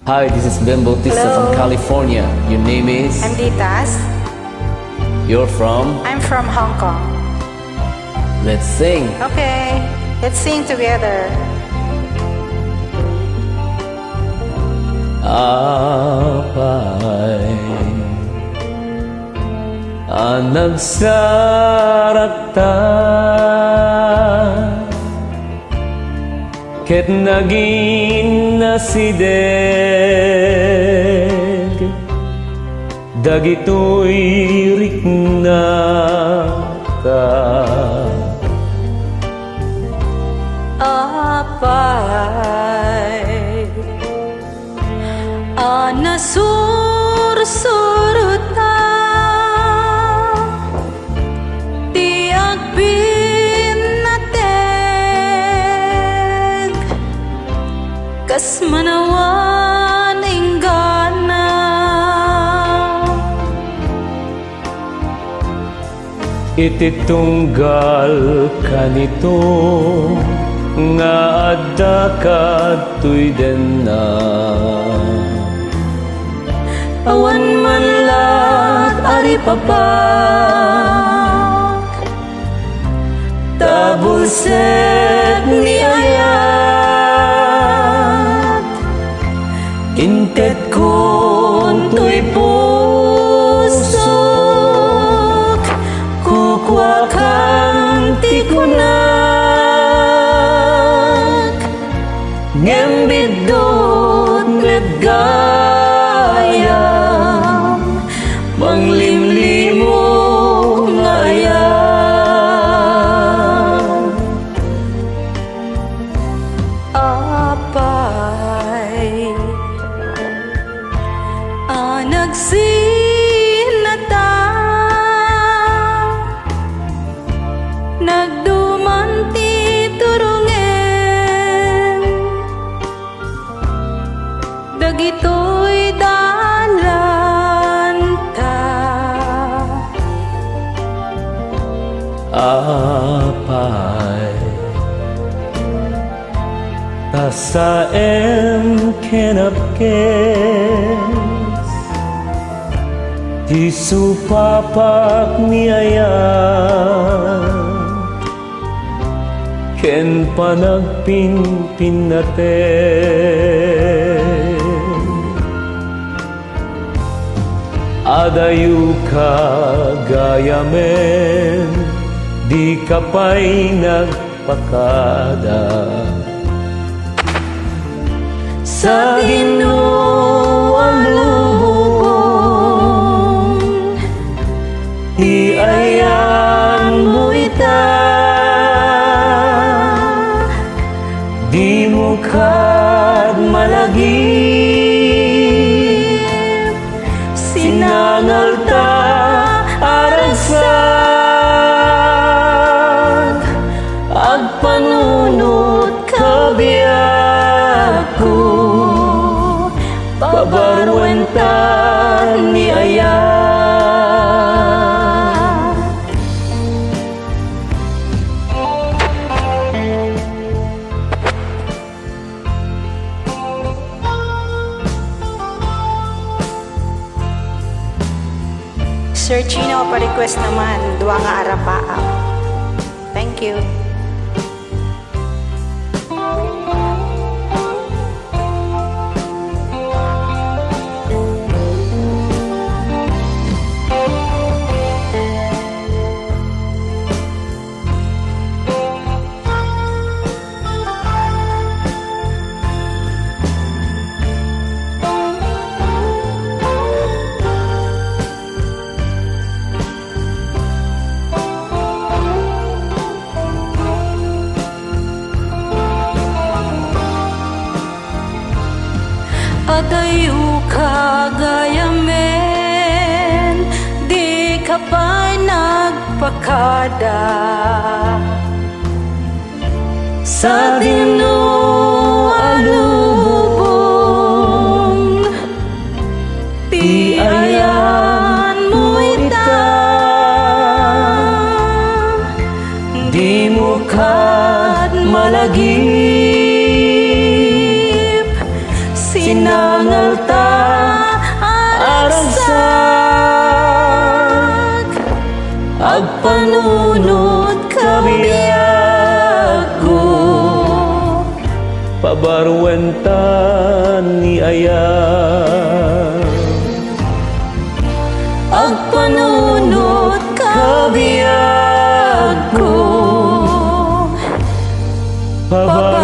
Hi, this is Ben Bautista Hello. from California. Your name is? I'm Ditas. You're from? I'm from Hong Kong. Let's sing. Okay, let's sing together. Apay ang nagsarakta ket naging nasideg dagitoy rikna ka Apay anasurusuruta ti agpinateg kas manawan inggana iti tunggal kanito nga adda kadtoy denna awan man lat ari papak tabusek ni ayat intet kun tuy pusok kukwakang tikunak ngembidot medgayam manglimlimo ngayam apay nagsinata nagdumanti turungen dagitoy dalanta apay tasaem kenapkes ti supapak niayan ken panagpinpinaten adayu kagayamen di ka pa'y nagpakada sa ginualubong di ayan mo ita di mo kad malagip sinangal ta aragsag agpanunot kabiyak ko pabarwentan ni ayat Sir Chino, pa-request naman, duwa nga arapaa. Thank you. Adayu kagayamen di ka pa nagpakada sa dinualubong ti ayan mo ita di mo kad malagip sina nangalta aragsak agpanunod kabiyag ko. Pabarwentan ni aya Agpanunod kabiyag ko. Pabarwentan